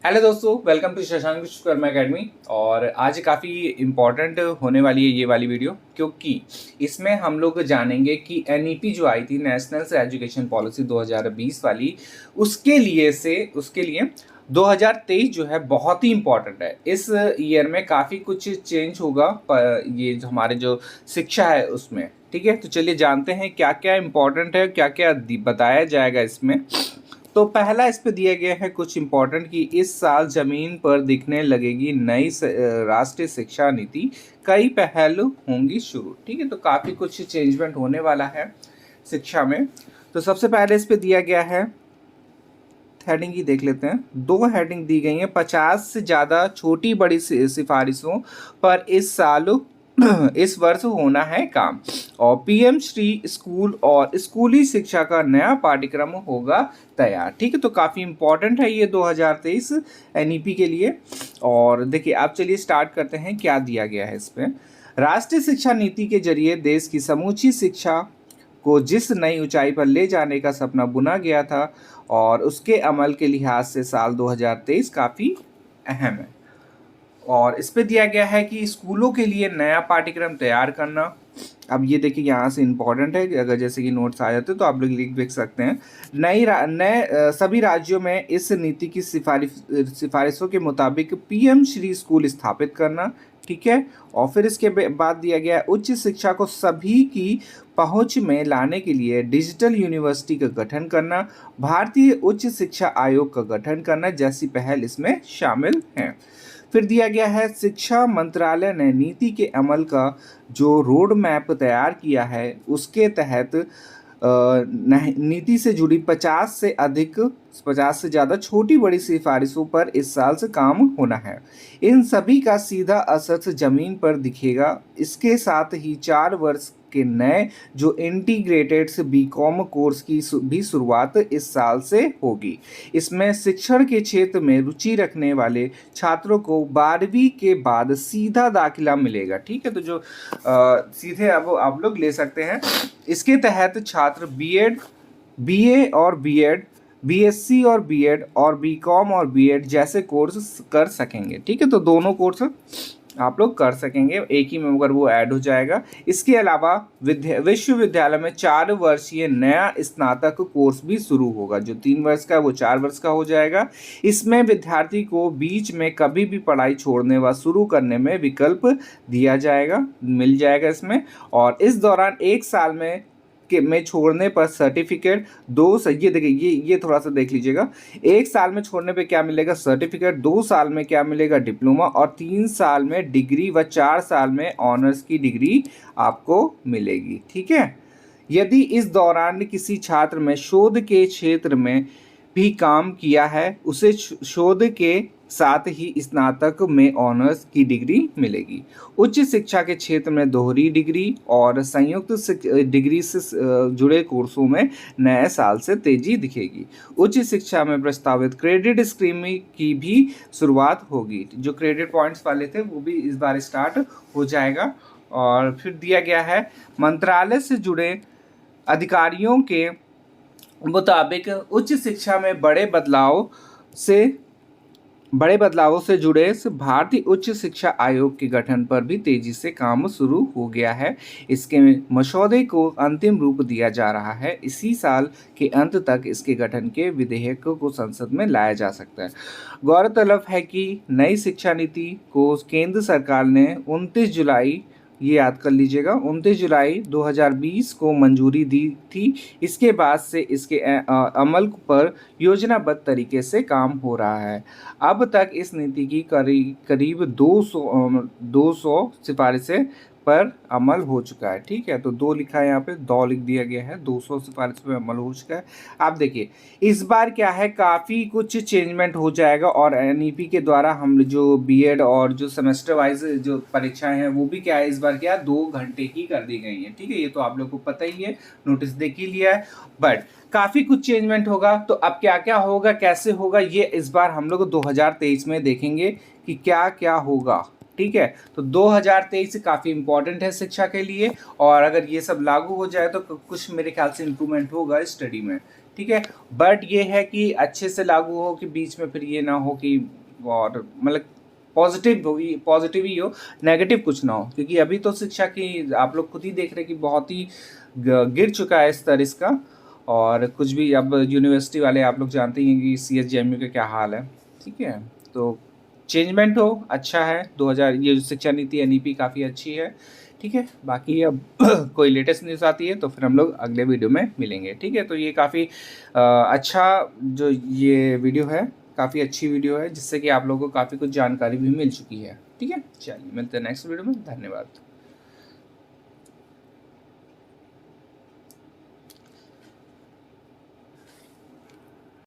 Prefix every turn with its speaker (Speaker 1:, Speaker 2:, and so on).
Speaker 1: Hello दोस्तों, welcome to Shashank Vishwakarma academy. और आज काफ़ी इम्पॉर्टेंट होने वाली है ये वाली वीडियो, क्योंकि इसमें हम लोग जानेंगे कि एनईपी जो आई थी, नेशनल से एजुकेशन पॉलिसी 2020 वाली, उसके लिए 2023 जो है बहुत ही इम्पॉर्टेंट है। इस ईयर में काफ़ी कुछ चेंज होगा ये जो हमारे जो शिक्षा है उसमें। ठीक है, तो चलिए जानते हैं क्या क्या इम्पोर्टेंट है, क्या क्या बताया जाएगा इसमें। तो पहला इस पे दिया गया है कुछ इम्पोर्टेंट कि इस साल जमीन पर दिखने लगेगी नई राष्ट्रीय शिक्षा नीति, कई पहल होंगी शुरू। ठीक है, तो काफ़ी कुछ चेंजमेंट होने वाला है शिक्षा में। तो सबसे पहले इस पे दिया गया है, हेडिंग ही देख लेते हैं। दो हेडिंग दी गई हैं। 50 से ज़्यादा छोटी बड़ी सिफारिशों पर इस साल इस वर्ष होना है काम। और पीएम श्री स्कूल और स्कूली शिक्षा का नया पाठ्यक्रम होगा तैयार। ठीक है, तो काफ़ी इम्पोर्टेंट है ये 2023 एनईपी के लिए। और देखिए, आप चलिए स्टार्ट करते हैं क्या दिया गया है इस पर। राष्ट्रीय शिक्षा नीति के जरिए देश की समूची शिक्षा को जिस नई ऊंचाई पर ले जाने का सपना बुना गया था, और उसके अमल के लिहाज से साल 2023 काफ़ी अहम है। और इस पे दिया गया है कि स्कूलों के लिए नया पाठ्यक्रम तैयार करना। अब ये देखिए, यहाँ से इम्पोर्टेंट है कि अगर जैसे कि नोट्स आ जाते तो आप लोग लिख सकते हैं। सभी राज्यों में इस नीति की सिफारिशों के मुताबिक पीएम श्री स्कूल स्थापित करना। ठीक है, और फिर इसके बाद दिया गया है उच्च शिक्षा को सभी की पहुंच में लाने के लिए डिजिटल यूनिवर्सिटी का गठन करना, भारतीय उच्च शिक्षा आयोग का गठन करना जैसी पहल इसमें शामिल हैं। फिर दिया गया है शिक्षा मंत्रालय ने नीति के अमल का जो रोड मैप तैयार किया है, उसके तहत नीति से जुड़ी 50 से ज़्यादा छोटी बड़ी सिफारिशों पर इस साल से काम होना है। इन सभी का सीधा असर ज़मीन पर दिखेगा। इसके साथ ही 4 वर्ष के नए जो इंटीग्रेटेड बीकॉम कोर्स की भी शुरुआत इस साल से होगी। इसमें शिक्षण के क्षेत्र में रुचि रखने वाले छात्रों को 12वीं के बाद सीधा दाखिला मिलेगा। ठीक है, तो जो सीधे अब आप लोग ले सकते हैं। इसके तहत छात्र बीएड, बीए और बीएड, बीएससी और बीएड और बीकॉम और बीएड जैसे कोर्स कर सकेंगे। ठीक है, तो दोनों कोर्स आप लोग कर सकेंगे एक ही में, अगर वो ऐड हो जाएगा। इसके अलावा विश्वविद्यालय में 4 वर्षीय नया स्नातक कोर्स भी शुरू होगा। जो 3 वर्ष का है वो 4 वर्ष का हो जाएगा। इसमें विद्यार्थी को बीच में कभी भी पढ़ाई छोड़ने व शुरू करने में विकल्प दिया जाएगा, मिल जाएगा इसमें। और इस दौरान 1 साल में छोड़ने पर सर्टिफिकेट, ये देखिए, ये थोड़ा सा देख लीजिएगा। 1 साल में छोड़ने पे क्या मिलेगा? सर्टिफिकेट। 2 साल में क्या मिलेगा? डिप्लोमा। और 3 साल में डिग्री व 4 साल में ऑनर्स की डिग्री आपको मिलेगी। ठीक है, यदि इस दौरान किसी छात्र में शोध के क्षेत्र में भी काम किया है, उसे शोध के साथ ही स्नातक में ऑनर्स की डिग्री मिलेगी। उच्च शिक्षा के क्षेत्र में दोहरी डिग्री और संयुक्त डिग्री से जुड़े कोर्सों में नए साल से तेजी दिखेगी। उच्च शिक्षा में प्रस्तावित क्रेडिट स्कीम की भी शुरुआत होगी। जो क्रेडिट पॉइंट्स वाले थे वो भी इस बार स्टार्ट हो जाएगा। और फिर दिया गया है मंत्रालय से जुड़े अधिकारियों के मुताबिक उच्च शिक्षा में बड़े बदलावों से जुड़े भारतीय उच्च शिक्षा आयोग के गठन पर भी तेजी से काम शुरू हो गया है। इसके मसौदे को अंतिम रूप दिया जा रहा है। इसी साल के अंत तक इसके गठन के विधेयक को संसद में लाया जा सकता है। गौरतलब है कि नई शिक्षा नीति को केंद्र सरकार ने 29 जुलाई, ये याद कर लीजिएगा, 29 जुलाई 2020 को मंजूरी दी थी। इसके बाद से इसके अमल पर योजनाबद्ध तरीके से काम हो रहा है। अब तक इस नीति की करीब 200 सिफारिशें पर अमल हो चुका है। ठीक है, तो 2 लिखा है यहाँ पे, 2 लिख दिया गया है, 200 सिफारिश पे अमल हो चुका है। आप देखिए, इस बार क्या है, काफ़ी कुछ चेंजमेंट हो जाएगा। और एनईपी के द्वारा हम जो बीएड और जो सेमेस्टर वाइज जो परीक्षाएं हैं वो भी क्या है, इस बार क्या 2 घंटे की कर दी गई हैं। ठीक है, ये तो आप लोग को पता ही है, नोटिस देख ही लिया है। बट काफ़ी कुछ चेंजमेंट होगा। तो अब क्या क्या होगा, कैसे होगा, ये इस बार हम लोग 2023 में देखेंगे कि क्या क्या होगा। ठीक है, तो 2023 काफ़ी इंपॉर्टेंट है शिक्षा के लिए। और अगर ये सब लागू हो जाए तो कुछ मेरे ख्याल से इम्प्रूवमेंट होगा स्टडी में। ठीक है। बट ये है कि अच्छे से लागू हो, कि बीच में फिर ये ना हो कि और मतलब पॉजिटिव ही हो, नेगेटिव कुछ ना हो, क्योंकि अभी तो शिक्षा की आप लोग खुद ही देख रहे हैं कि बहुत ही गिर चुका है स्तर इसका। और कुछ भी अब यूनिवर्सिटी वाले आप लोग जानते ही हैं कि CSJMU का क्या हाल है। ठीक है, तो चेंजमेंट हो अच्छा है। 2000 ये जो शिक्षा नीति NEP काफ़ी अच्छी है। ठीक है, बाकी अब कोई लेटेस्ट न्यूज़ आती है तो फिर हम लोग अगले वीडियो में मिलेंगे। ठीक है, तो ये काफ़ी अच्छा जो ये वीडियो है, काफ़ी अच्छी वीडियो है, जिससे कि आप लोगों को काफ़ी कुछ जानकारी भी मिल चुकी है। ठीक है, चलिए मिलते हैं नेक्स्ट वीडियो में। धन्यवाद।